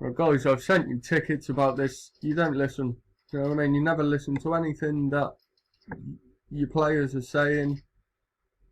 Well, guys, I've sent you tickets about this. You don't listen. You know what I mean? You never listen to anything that your players are saying.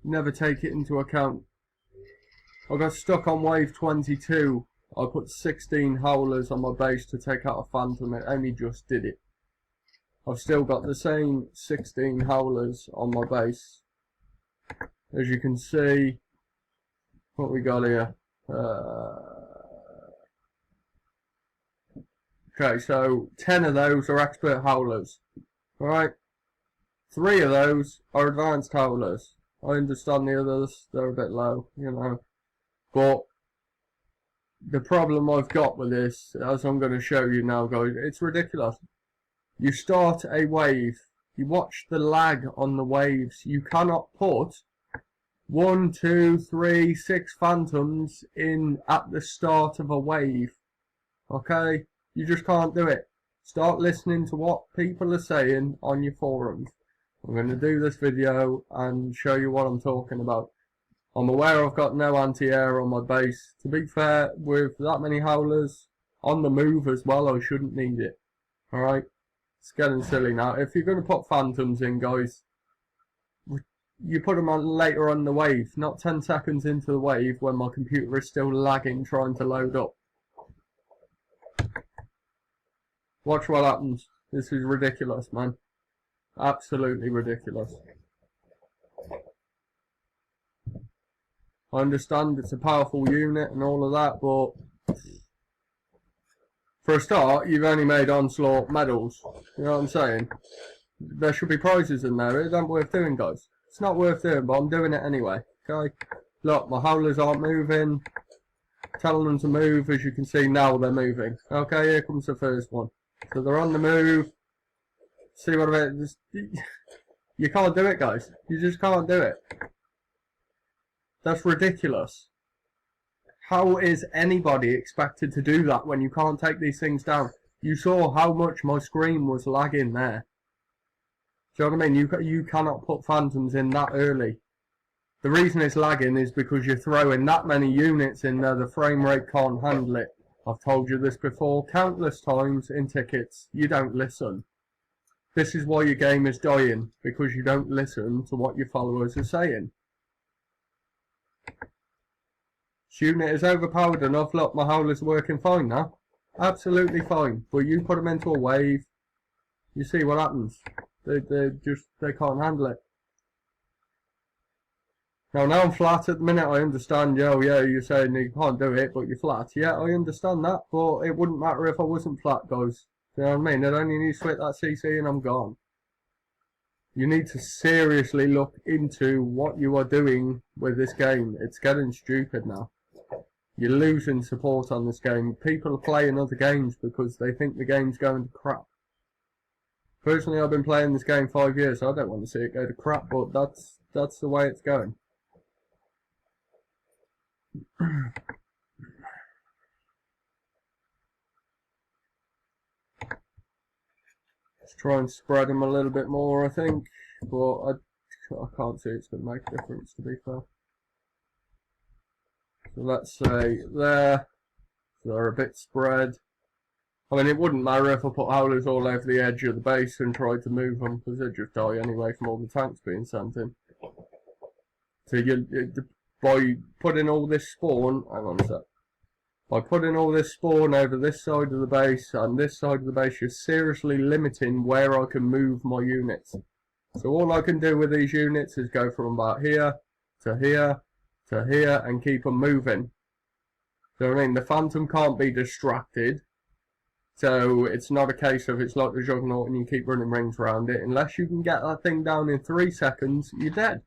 You never take it into account. I got stuck on wave 22. I put 16 howlers on my base to take out a phantom. It only just did it. I've still got the same 16 howlers on my base. As you can see, what we got here. Okay, so 10 of those are expert howlers. Alright? 3 of those are advanced howlers. I understand the others, they're a bit low, you know. But the problem I've got with this, as I'm going to show you now, guys, it's ridiculous. You start a wave, you watch the lag on the waves. You cannot put 1, 2, 3, 6 phantoms in at the start of a wave. Okay? You just can't do it. Start listening to what people are saying on your forums. I'm going to do this video and show you what I'm talking about. I'm aware I've got no anti-air on my base. To be fair, with that many howlers on the move as well, I shouldn't need it. Alright? It's getting silly now. If you're going to put phantoms in, guys, you put them on later on the wave, not 10 seconds into the wave when my computer is still lagging trying to load up. Watch what happens. This is ridiculous, man. Absolutely ridiculous. I understand it's a powerful unit and all of that, but for a start, you've only made Onslaught medals. You know what I'm saying? There should be prizes in there. It ain't worth doing, guys. It's not worth doing, but I'm doing it anyway. Okay? Look, my howlers aren't moving. Telling them to move. As you can see now, they're moving. Okay, here comes the first one. So they're on the move. See what I mean? You can't do it, guys. You just can't do it. That's ridiculous. How is anybody expected to do that when you can't take these things down? You saw how much my screen was lagging there. Do you know what I mean? You cannot put phantoms in that early. The reason it's lagging is because you're throwing that many units in there, the frame rate can't handle it. I've told you this before countless times in tickets. You don't listen. This is why your game is dying, because you don't listen to what your followers are saying. This unit is overpowered enough. Look, my howler's working fine now. Absolutely fine. But you put them into a wave, you see what happens. They can't handle it. Now I'm flat at the minute. I understand, yeah, you're saying you can't do it, but you're flat. Yeah, I understand that, but it wouldn't matter if I wasn't flat, guys. You know what I mean? It only needs to hit that CC and I'm gone. You need to seriously look into what you are doing with this game. It's getting stupid now. You're losing support on this game. People are playing other games because they think the game's going to crap. Personally, I've been playing this game 5 years, so I don't want to see it go to crap, but that's the way it's going. Let's try and spread them a little bit more, I think, but I can't see it's going to make a difference, to be fair. So let's say there, so they're a bit spread. I mean, it wouldn't matter if I put howlers all over the edge of the base and tried to move them, because they'd just die anyway from all the tanks being sent in. So by putting all this spawn, hang on a sec. By putting all this spawn over this side of the base and this side of the base, you're seriously limiting where I can move my units. So all I can do with these units is go from about here to here to here and keep them moving. So I mean, the Phantom can't be distracted. So it's not a case of it's like the Juggernaut and you keep running rings around it. Unless you can get that thing down in 3 seconds, you're dead.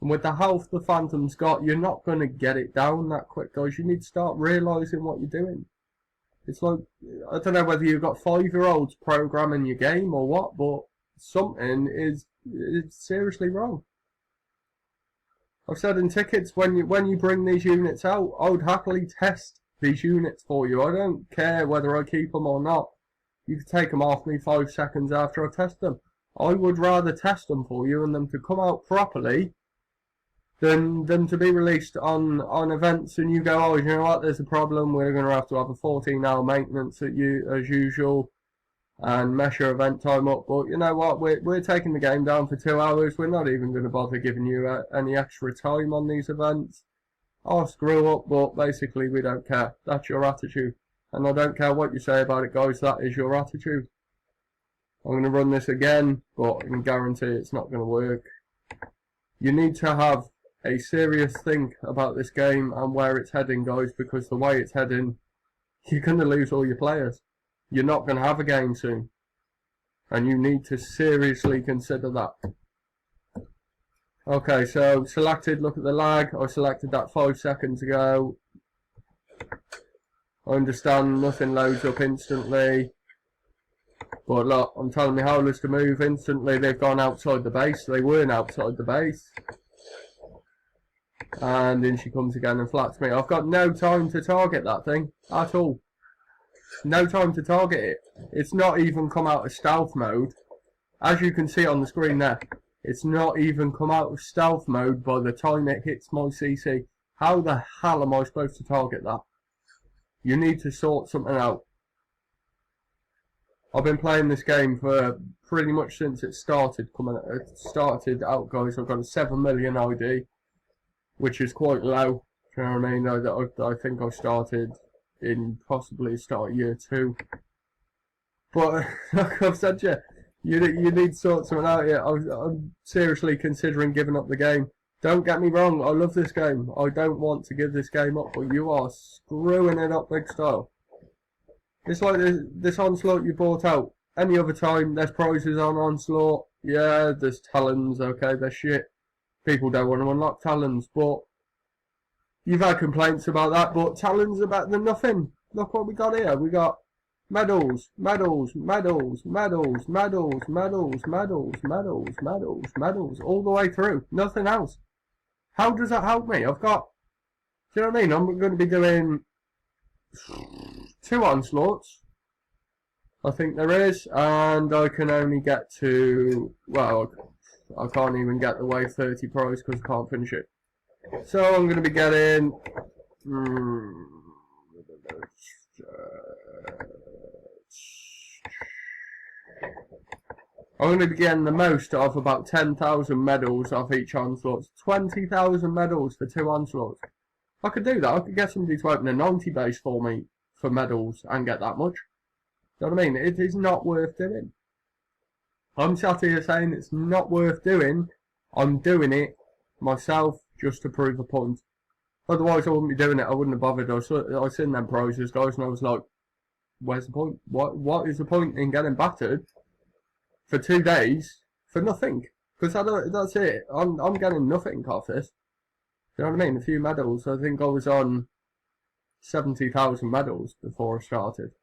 And with the health the Phantom's got, you're not going to get it down that quick, guys. You need to start realising what you're doing. It's like, I don't know whether you've got 5-year-olds programming your game or what, but something is seriously wrong. I've said in tickets, when you bring these units out, I would happily test these units for you. I don't care whether I keep them or not. You can take them off me 5 seconds after I test them. I would rather test them for you and them to come out properly than to be released on events and you go, oh, you know what, there's a problem, we're going to have a 14-hour maintenance as usual and mess your event time up. But you know what, we're taking the game down for 2 hours, we're not even going to bother giving you any extra time on these events. Oh, screw up, but basically we don't care. That's your attitude. And I don't care what you say about it, guys, that is your attitude. I'm going to run this again, but I can guarantee it's not going to work. You need to have a serious think about this game and where it's heading, guys, because the way it's heading, you're going to lose all your players. You're not going to have a game soon. And you need to seriously consider that. Okay, so selected, look at the lag. I selected that 5 seconds ago. I understand nothing loads up instantly. But look, I'm telling my howlers to move instantly. They've gone outside the base. They weren't outside the base. And in she comes again and flats me. I've got no time to target that thing at all. No time to target it. It's not even come out of stealth mode. As you can see on the screen there, it's not even come out of stealth mode by the time it hits my CC. How the hell am I supposed to target that? You need to sort something out. I've been playing this game for pretty much since it started out, guys. I've got a 7 million ID, which is quite low. Do you know what I mean? I think I started in possibly start year 2. But like I've said to you, you need to sort something out here. I'm seriously considering giving up the game. Don't get me wrong, I love this game. I don't want to give this game up, but you are screwing it up big style. It's like this Onslaught you bought out. Any other time, there's prizes on Onslaught. Yeah, there's talons, okay, they're shit. People don't want to unlock talons, but you've had complaints about that, but talons are better than nothing. Look what we got here. We got medals, medals, medals, medals, medals, medals, medals, medals, medals, medals, all the way through. Nothing else. How does that help me? I've got, do you know what I mean? I'm going to be doing 2 Onslaughts, I think there is, and I can only get to, well, I can't even get the wave 30 prize because I can't finish it. So I'm going to be getting, I'm going to be getting the most of about 10,000 medals off each Onslaught. 20,000 medals for 2 Onslaughts. I could do that. I could get somebody to open a 90 base for me for medals and get that much. You know what I mean? It is not worth doing. I'm sat here saying it's not worth doing. I'm doing it myself just to prove a point. Otherwise I wouldn't be doing it. I wouldn't have bothered. I seen them prizes, guys, and I was like, where's the point? What is the point in getting battered for 2 days for nothing? Because that's it. I'm getting nothing off this. You know what I mean? A few medals. I think I was on 70,000 medals before I started.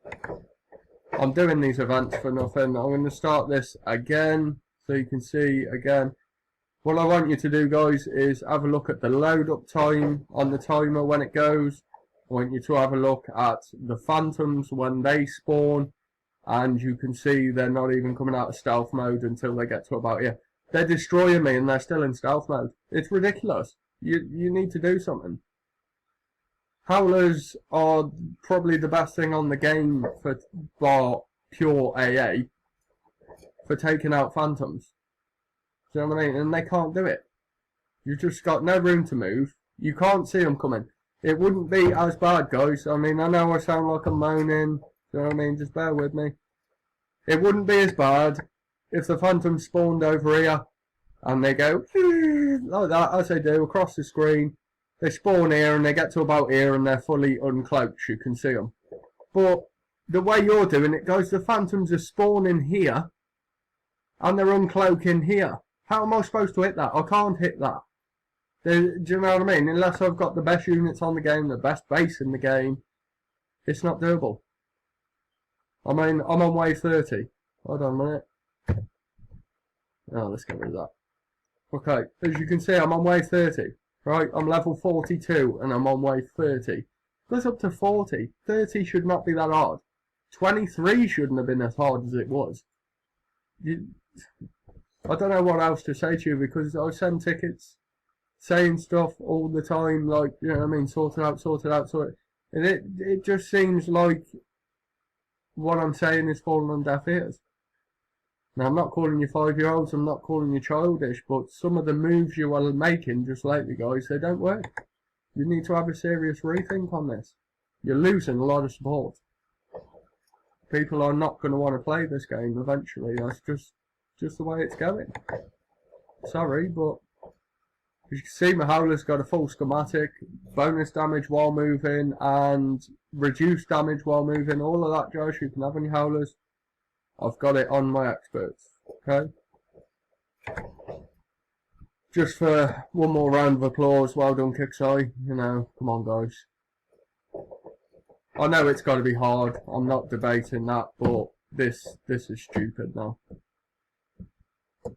I'm doing these events for nothing. I'm going to start this again so you can see again. What I want you to do, guys, is have a look at the load up time on the timer when it goes. I want you to have a look at the phantoms when they spawn, and you can see they're not even coming out of stealth mode until they get to about here. They're destroying me and they're still in stealth mode. It's ridiculous. You need to do something. Howlers are probably the best thing on the game for bar pure AA for taking out phantoms. Do you know what I mean? And they can't do it. You've just got no room to move. You can't see them coming. It wouldn't be as bad, guys. I mean, I know I sound like I'm moaning. Do you know what I mean? Just bear with me. It wouldn't be as bad if the phantoms spawned over here and they go like that, as they do, across the screen. They spawn here and they get to about here and they're fully uncloaked. You can see them. But the way you're doing it, guys, the phantoms are spawning here and they're uncloaking here. How am I supposed to hit that? I can't hit that. Do you know what I mean? Unless I've got the best units on the game, the best base in the game, it's not doable. I mean, I'm on wave 30. Hold on a minute. Oh, let's get rid of that. Okay, as you can see, I'm on wave 30. Right, I'm level 42 and I'm on wave 30. It goes up to 40. 30 should not be that hard. 23 shouldn't have been as hard as it was. I don't know what else to say to you because I send tickets saying stuff all the time, like, you know what I mean, sort it out, sort it out, sort it. And it just seems like what I'm saying is falling on deaf ears. Now, I'm not calling you 5-year-olds, I'm not calling you childish, but some of the moves you are making just lately, guys, they don't work. You need to have a serious rethink on this. You're losing a lot of support. People are not going to want to play this game eventually. That's just the way it's going. Sorry, but as you can see, my Howler's got a full schematic, bonus damage while moving, and reduced damage while moving. All of that, Josh, you can have on your Howlers. I've got it on my experts. Okay? Just for one more round of applause. Well done, kixeye. You know, come on, guys. I know it's got to be hard. I'm not debating that, but this is stupid now.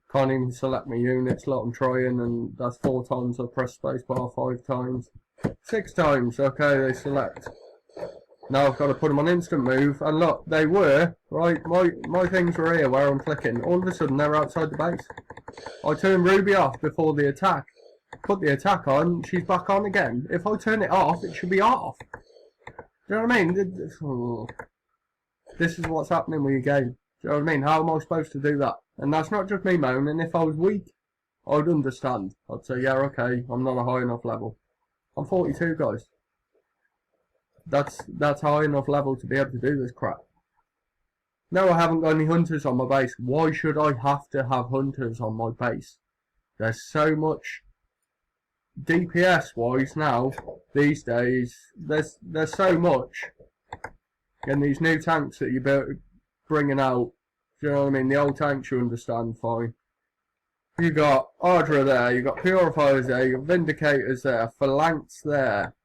Can't even select my units like I'm trying, and that's 4 times I press spacebar, 5 times. 6 times, okay, they select. Now I've got to put them on instant move, and look, they were, right, my things were here where I'm clicking. All of a sudden they're outside the base. I turn Ruby off before the attack. Put the attack on, she's back on again. If I turn it off, it should be off. Do you know what I mean? This is what's happening with your game. Do you know what I mean? How am I supposed to do that? And that's not just me moaning. If I was weak, I'd understand. I'd say, yeah, okay, I'm not a high enough level. I'm 42, guys. That's high enough level to be able to do this crap. No, I haven't got any hunters on my base. Why should I have to have hunters on my base? There's so much DPS wise now, these days, there's so much. And these new tanks that you're bringing out, do you know what I mean? The old tanks you understand fine. You got Ardra there, you got Purifiers there, you got Vindicators there, Phalanx there.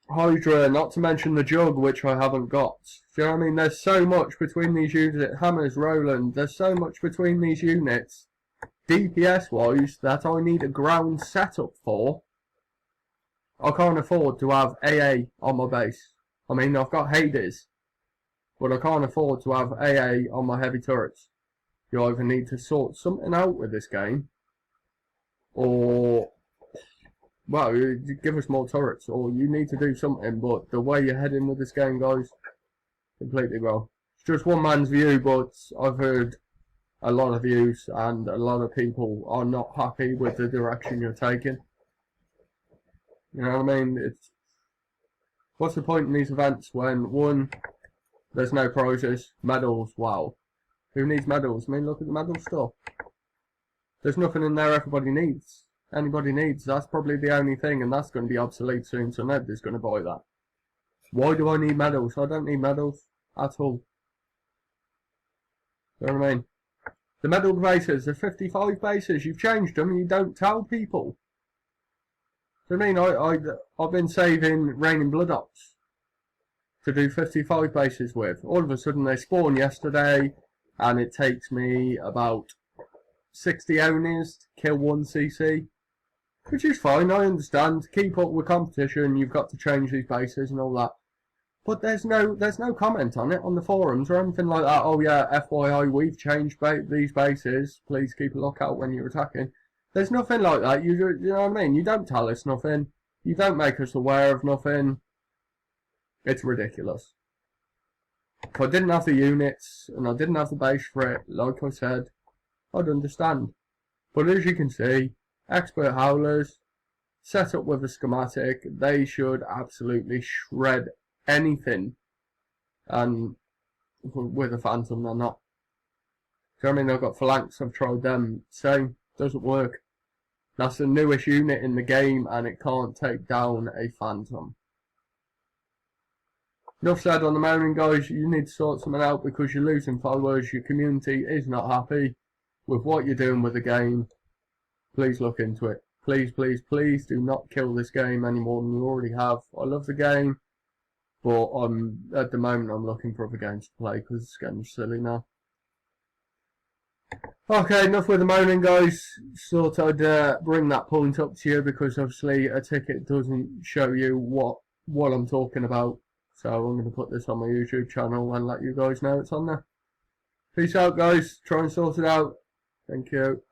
Hydra, not to mention the Jug, which I haven't got. Do you know what I mean? There's so much between these units. Hammers, Roland, there's so much between these units, DPS wise, that I need a ground setup for. I can't afford to have AA on my base. I mean, I've got Hades, but I can't afford to have AA on my heavy turrets. You either need to sort something out with this game, or, well, you give us more turrets, or you need to do something. But the way you're heading with this game, guys, completely wrong. It's just one man's view, but I've heard a lot of views, and a lot of people are not happy with the direction you're taking. You know what I mean? What's the point in these events when, one, there's no prizes, medals, wow. Who needs medals? I mean, look at the medal stuff. There's nothing in there everybody needs. Anybody needs. That's probably the only thing, and that's going to be obsolete soon, so nobody's going to buy that. Why do I need medals? I don't need medals at all. You know what I mean? The medal bases are 55 bases. You've changed them and you don't tell people. Do you know what I mean? I've been saving Raining Blood Ops to do 55 bases with. All of a sudden they spawn yesterday, and it takes me about 60 Onis to kill 1 CC. Which is fine, I understand. To keep up with competition, you've got to change these bases and all that. But there's no comment on it on the forums or anything like that. Oh yeah, FYI, we've changed these bases. Please keep a lookout when you're attacking. There's nothing like that. You know what I mean? You don't tell us nothing. You don't make us aware of nothing. It's ridiculous. If I didn't have the units and I didn't have the base for it, like I said, I'd understand. But as you can see, expert howlers, set up with a schematic, they should absolutely shred anything. And with a Phantom, they're not. Do you know what I mean? I've got Phalanx, I've tried them, same, doesn't work. That's the newest unit in the game, and it can't take down a Phantom. Enough said on the moaning, guys. You need to sort something out because you're losing followers. Your community is not happy with what you're doing with the game. Please look into it. Please, please, please do not kill this game any more than you already have. I love the game, but at the moment I'm looking for other games to play because it's getting silly now. Okay, enough with the moaning, guys. Thought I'd bring that point up to you because obviously a ticket doesn't show you what I'm talking about. So I'm going to put this on my YouTube channel and let you guys know it's on there. Peace out, guys. Try and sort it out. Thank you.